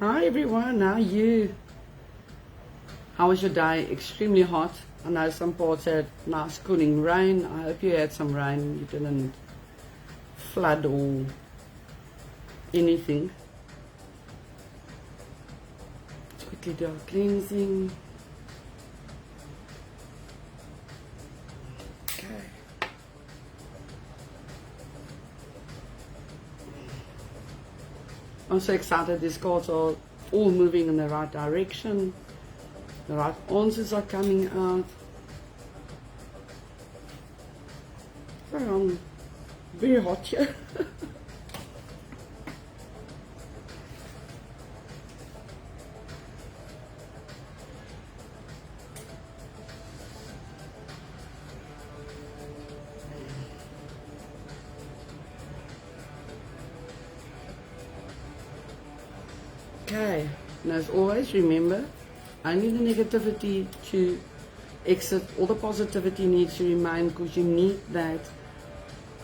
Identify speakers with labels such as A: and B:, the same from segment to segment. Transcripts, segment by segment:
A: Hi everyone, how are you? How was your day? Extremely hot. I know some parts had nice cooling rain. I hope you had some rain. You didn't flood or anything. Let's quickly do our cleansing. Okay. I'm so excited. These cards are all moving in the right direction. The right answers are coming out. So I'm very hot here. Okay, and as always, remember, only the negativity to exit, all the positivity needs to remain, because you need that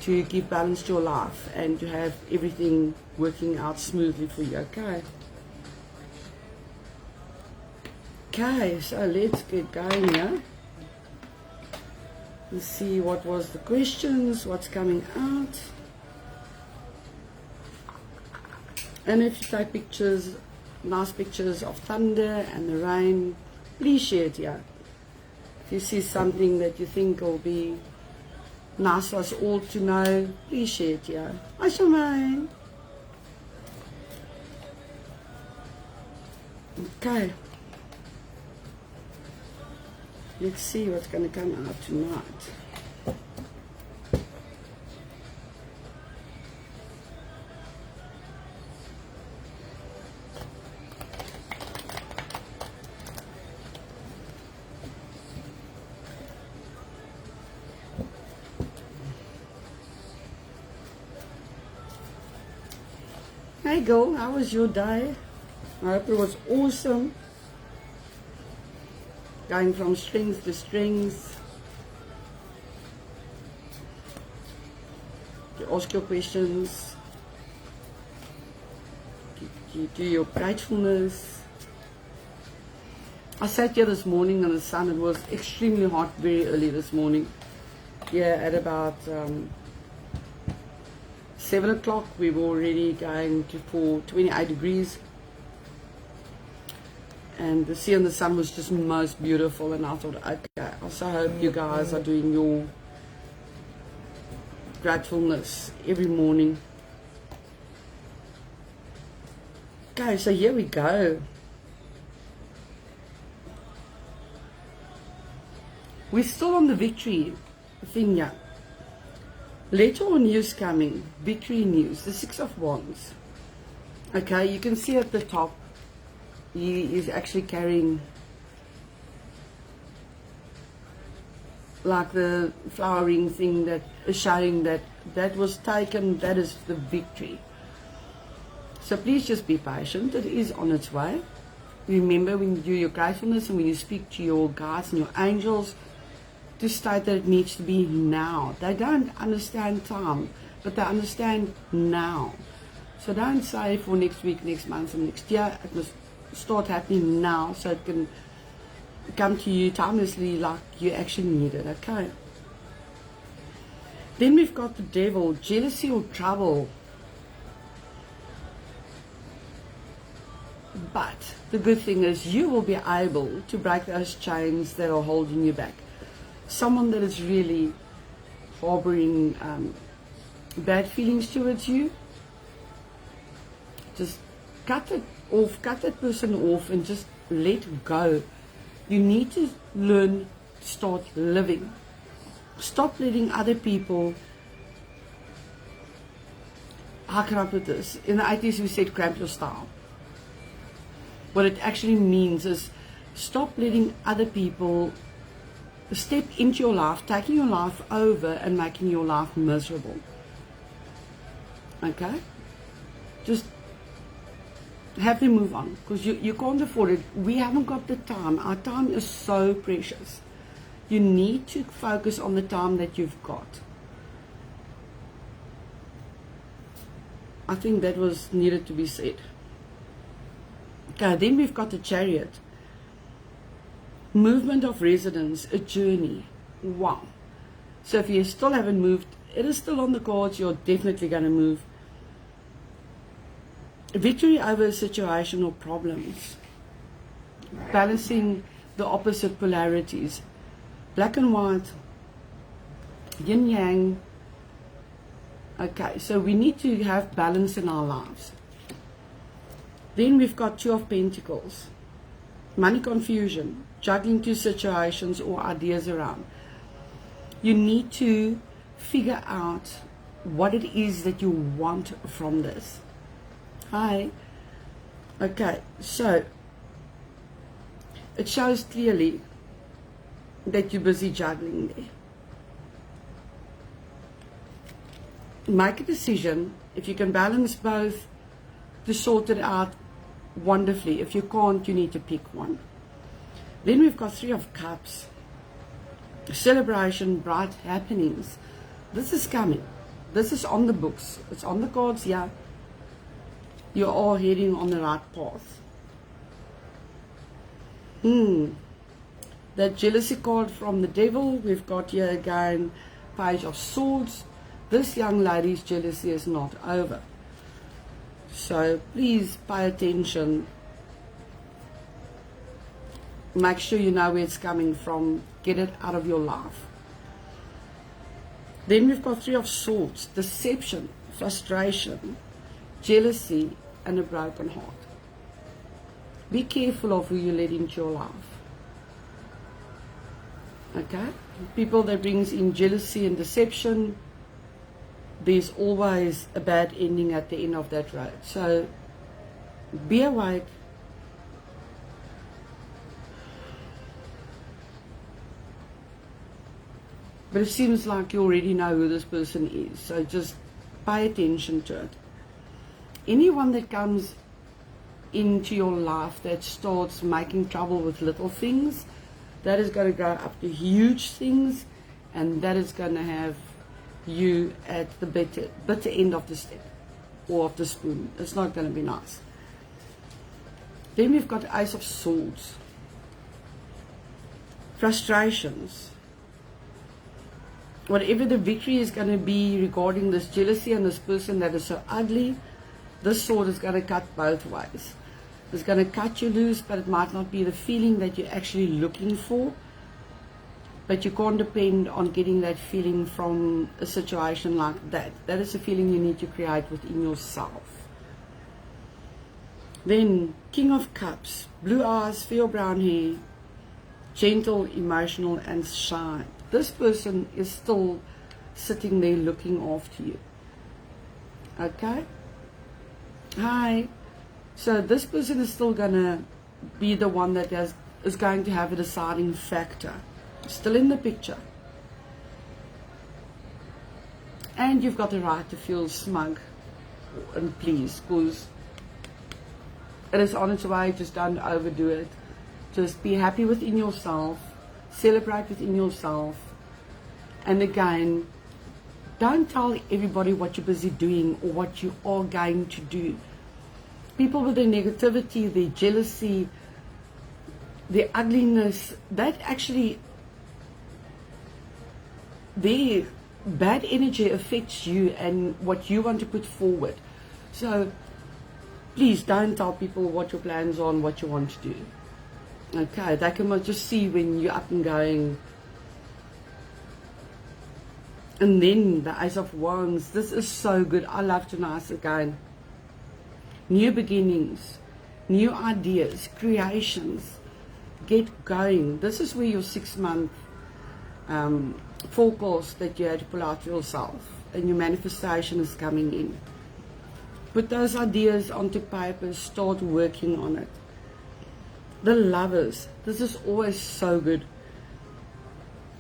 A: to keep balanced your life and to have everything working out smoothly for you, okay? Okay, so let's get going here. Let's see what was the questions, what's coming out. And if you take pictures, nice pictures of thunder and the rain, please share it here. If you see something that you think will be nice for us all to know, please share it here. Hi Shamaine. Okay. Let's see what's going to come out tonight. Hey girl, how was your day? I hope it was awesome. Going from strings to strings. You ask your questions. You do your gratefulness. I sat here this morning in the sun. It was extremely hot very early this morning. Yeah, at about 7 o'clock we were already going to for 28 degrees. And the sea and the sun was just most beautiful, and I thought, okay, I also hope you guys are doing your gratefulness every morning. Okay, so here we go. We're still on the victory thing here. Letter or news coming, victory news, the Six of Wands. Okay, you can see at the top, he is actually carrying like the flowering thing that is showing that that was taken, that is the victory. So please just be patient, it is on its way. Remember, when you do your gratefulness and when you speak to your guides and your angels, to state that it needs to be now. They don't understand time, but they understand now. So don't say for next week, next month and next year. It must start happening now so it can come to you timelessly like you actually need it, okay? Then we've got the devil, jealousy or trouble. But the good thing is you will be able to break those chains that are holding you back. Someone that is really harboring bad feelings towards you, just cut it off, cut that person off and just let go. You need to learn to start living. Stop letting other people, how can I put this? In the 80s we said cramp your style. What it actually means is stop letting other people step into your life, taking your life over and making your life miserable. Okay? Just have them move on, because you can't afford it. We haven't got the time. Our time is so precious. You need to focus on the time that you've got. I think that was needed to be said. Okay, then we've got the Chariot. Movement of residence, a journey. Wow. So if you still haven't moved, it is still on the cards, you're definitely going to move. Victory over a situation or problems. Balancing the opposite polarities. Black and white, yin yang. Okay, so we need to have balance in our lives. Then we've got Two of Pentacles. Money confusion, juggling two situations or ideas around. You need to figure out what it is that you want from this. Hi. Okay, so it shows clearly that you're busy juggling there. Make a decision. If you can balance both, to sort it out wonderfully. If you can't, you need to pick one. Then we've got Three of Cups. Celebration, bright happenings. This is coming. This is on the books. It's on the cards, yeah. You are heading on the right path. That jealousy card from the devil. We've got here again, Page of Swords. This young lady's jealousy is not over. So please pay attention. Make sure you know where it's coming from. Get it out of your life. Then we've got Three of Swords. Deception, frustration, jealousy, and a broken heart. Be careful of who you let into your life. Okay? People that brings in jealousy and deception, there's always a bad ending at the end of that road. So be awake. But it seems like you already know who this person is. So just pay attention to it. Anyone that comes into your life that starts making trouble with little things, that is going to grow up to huge things, and that is going to have you at the bitter end of the stick or of the spoon. It's not going to be nice. Then we've got Ace of Swords. Frustrations. Whatever the victory is going to be regarding this jealousy and this person that is so ugly, this sword is going to cut both ways. It's going to cut you loose, but it might not be the feeling that you're actually looking for. But you can't depend on getting that feeling from a situation like that. That is a feeling you need to create within yourself. Then, King of Cups. Blue eyes, fair brown hair. Gentle, emotional, and shy. This person is still sitting there looking after you. Okay? Hi. So this person is still going to be the one that is going to have a deciding factor. Still in the picture. And you've got the right to feel smug and pleased, because it is on its way. Just don't overdo it. Just be happy within yourself. Celebrate within yourself. And again, don't tell everybody what you're busy doing or what you are going to do. People with their negativity, their jealousy, their ugliness, that actually, their bad energy affects you and what you want to put forward. So please don't tell people what your plans are and what you want to do. Okay, they can just see when you're up and going. And then the Ace of Wands. This is so good. I love tonight again. New beginnings, new ideas, creations. Get going. This is where your 6-month forecast that you had to pull out for yourself, and your manifestation is coming in. Put those ideas onto paper. Start working on it. The Lovers. This is always so good.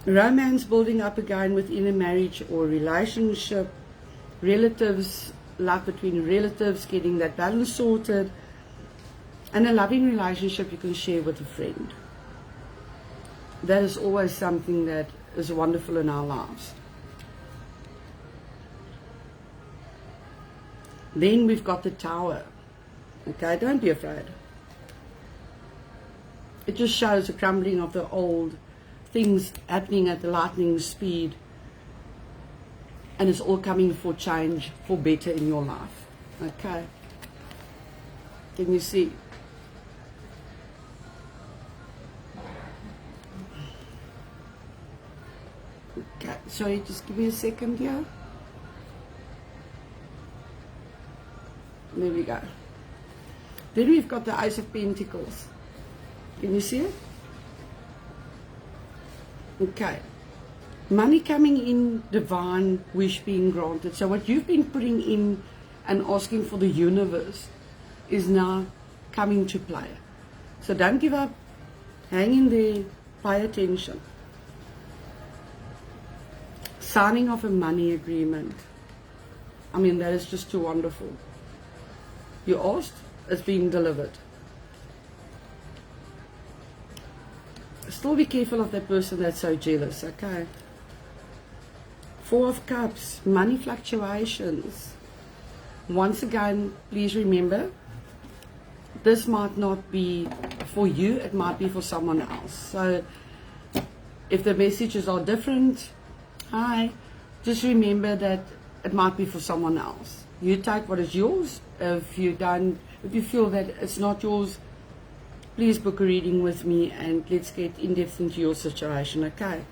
A: Romance building up again within a marriage or relationship. Relatives, love between relatives, getting that balance sorted. And a loving relationship you can share with a friend. That is always something that is wonderful in our lives. Then we've got the Tower. Okay, don't be afraid. It just shows the crumbling of the old things happening at the lightning speed, and it's all coming for change, for better in your life. Okay, can you see? Okay, sorry, just give me a second here. There we go. Then we've got the Ace of Pentacles. Can you see it? Okay. Money coming in, divine wish being granted. So what you've been putting in and asking for the universe is now coming to play. So don't give up. Hang in there. Pay attention. Signing of a money agreement. I mean, that is just too wonderful. You asked, it's being delivered. Still be careful of that person that's so jealous, okay? Four of Cups, money fluctuations. Once again, please remember, this might not be for you, it might be for someone else. So, if the messages are different, hi, just remember that it might be for someone else. You take what is yours. If you feel that it's not yours, please book a reading with me and let's get in depth into your situation, okay?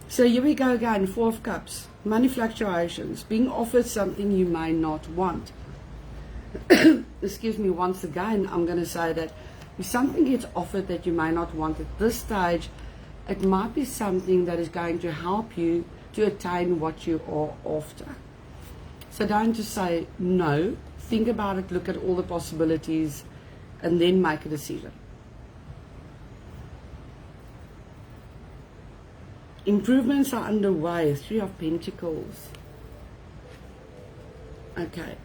A: So here we go again, Four of Cups, money fluctuations, being offered something you may not want. Excuse me, once again, I'm going to say that if something gets offered that you may not want at this stage, it might be something that is going to help you to attain what you are after. So don't just say no, think about it, look at all the possibilities, and then make a decision. Improvements are underway, Three of Pentacles. Okay.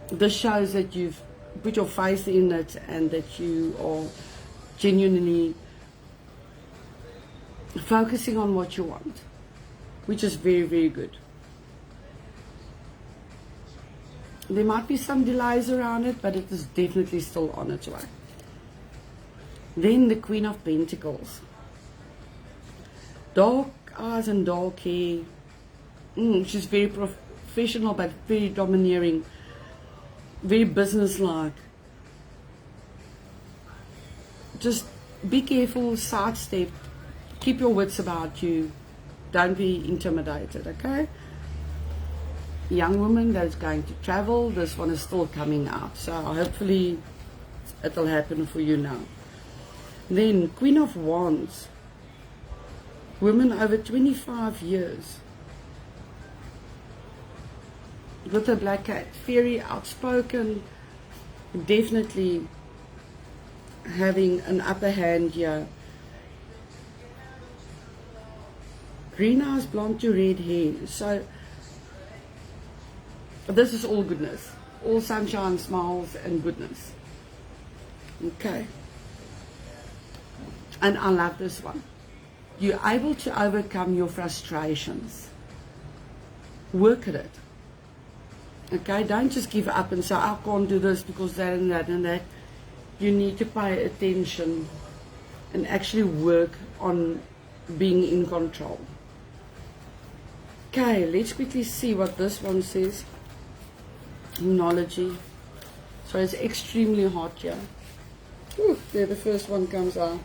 A: This shows that you've put your faith in it and that you are genuinely focusing on what you want, which is very, very good. There might be some delays around it, but it is definitely still on its way. Then the Queen of Pentacles. Dark eyes and dark hair. She's very professional, but very domineering. Very businesslike. Just be careful, sidestep. Keep your wits about you. Don't be intimidated, okay? Young woman that is going to travel, this one is still coming out, so hopefully it will happen for you now. Then Queen of Wands, women over 25 years with a black cat, very outspoken, definitely having an upper hand here. Green eyes, blonde to red hair. So this is all goodness, all sunshine, smiles, and goodness. Okay. And I love this one. You're able to overcome your frustrations. Work at it. Okay, don't just give up and say, I can't do this because that and that and that. You need to pay attention and actually work on being in control. Okay, let's quickly see what this one says. Hymnology. So it's extremely hot here. Ooh, there the first one comes out.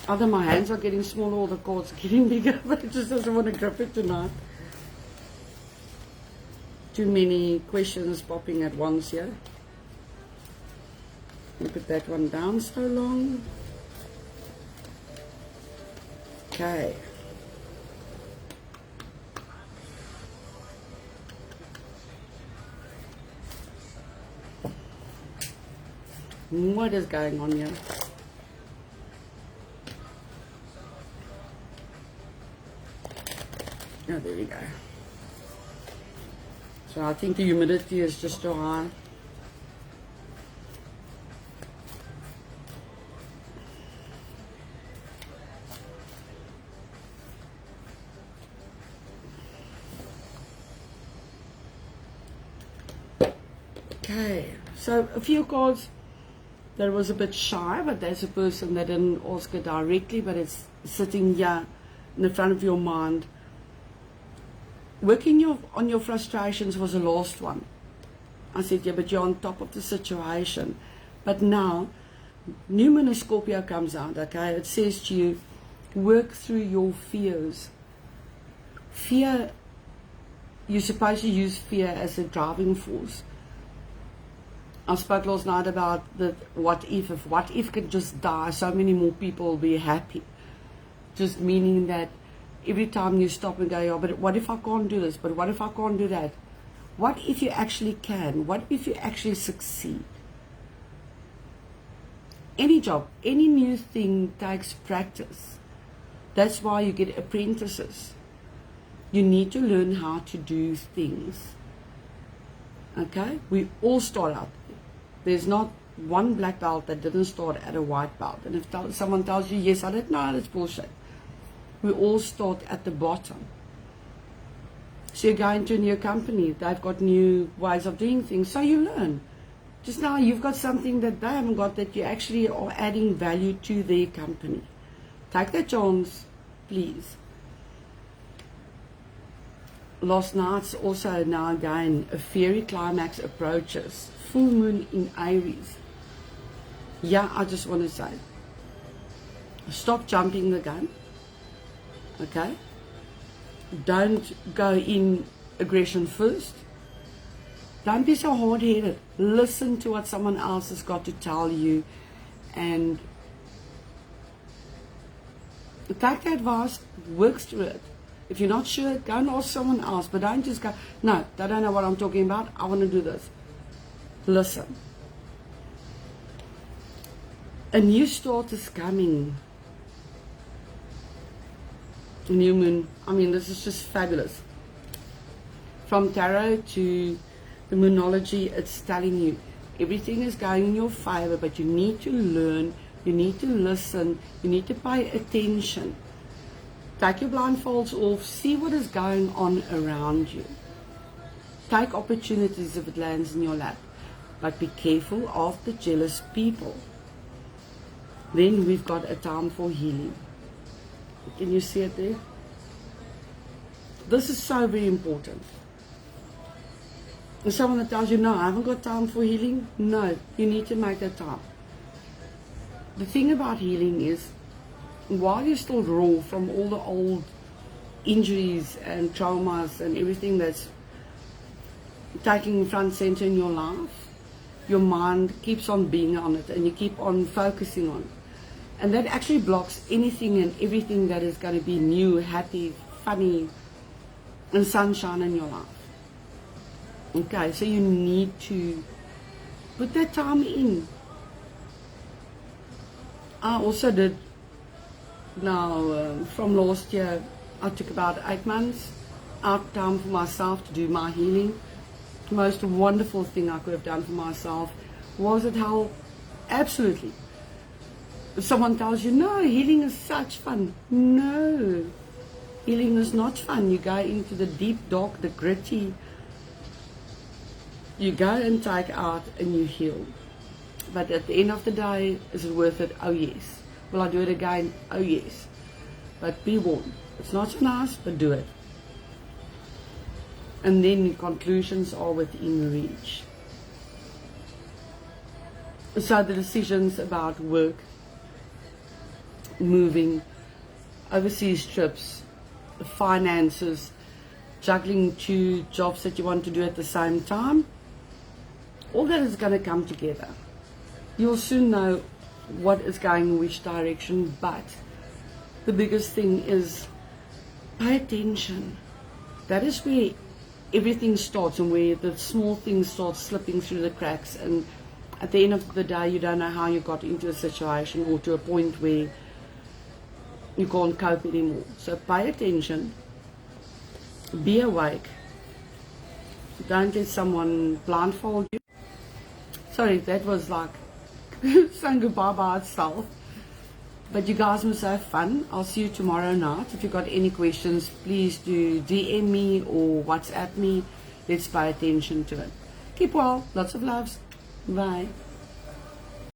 A: Either my hands are getting smaller or the cards are getting bigger, but it just doesn't want to grip it tonight. Too many questions popping at once here. Put that one down so long. Okay. What is going on here? Oh, there we go. So I think the humidity is just too high. Okay, so a few cards that was a bit shy, but there's a person that didn't ask it directly, but it's sitting here in the front of your mind. Working on your frustrations was the last one. I said, yeah, but you're on top of the situation. But now, New Moon of Scorpio comes out, okay? It says to you, work through your fears. Fear, you're supposed to use fear as a driving force. I spoke last night about the what if could just die, so many more people will be happy. Just meaning that every time you stop and go, yeah, but what if I can't do this? But what if I can't do that? What if you actually can? What if you actually succeed? Any job, any new thing takes practice. That's why you get apprentices. You need to learn how to do things. Okay? We all start out. There's not one black belt that didn't start at a white belt. And if someone tells you, yes, I didn't know, that's bullshit. We all start at the bottom. So you go into a new company, they've got new ways of doing things, so you learn. Just now you've got something that they haven't got, that you actually are adding value to their company. Take that chance, please. Last night's also now again, a fairy climax approaches. Full moon in Aries. Yeah, I just want to say, stop jumping the gun. Okay? Don't go in aggression first. Don't be so hard-headed. Listen to what someone else has got to tell you and take the advice, work through it. If you're not sure, go and ask someone else, but don't just go, no, they don't know what I'm talking about, I want to do this. Listen. A new start is coming. New moon. I mean, this is just fabulous. From tarot to the moonology, it's telling you everything is going in your favor, but you need to learn, you need to listen, you need to pay attention. Take your blindfolds off, see what is going on around you. Take opportunities if it lands in your lap, but be careful of the jealous people. Then we've got a time for healing. Can you see it there? This is so very important. There's someone that tells you, no, I haven't got time for healing. No, you need to make that time. The thing about healing is, while you're still raw from all the old injuries and traumas and everything that's taking front center in your life, your mind keeps on being on it and you keep on focusing on it. And that actually blocks anything and everything that is going to be new, happy, funny, and sunshine in your life. Okay, so you need to put that time in. I also did, now from last year, I took about 8 months out time for myself to do my healing. The most wonderful thing I could have done for myself was it how, absolutely. If someone tells you, no, healing is such fun. No, healing is not fun. You go into the deep, dark, the gritty. You go and take out and you heal. But at the end of the day, is it worth it? Oh yes. Will I do it again? Oh yes. But be warned. It's not so nice, but do it. And then the conclusions are within reach. So the decisions about work, moving, overseas trips, finances, juggling 2 jobs that you want to do at the same time, all that is going to come together. You'll soon know what is going in which direction, but the biggest thing is pay attention. That is where everything starts and where the small things start slipping through the cracks, and at the end of the day you don't know how you got into a situation or to a point where you can't cope anymore. So pay attention, be awake, don't let someone blindfold you. Sorry, that was like saying goodbye by itself. But you guys must have fun. I'll see you tomorrow night. If you've got any questions, please do DM me or WhatsApp me. Let's pay attention to it. Keep well. Lots of loves. Bye.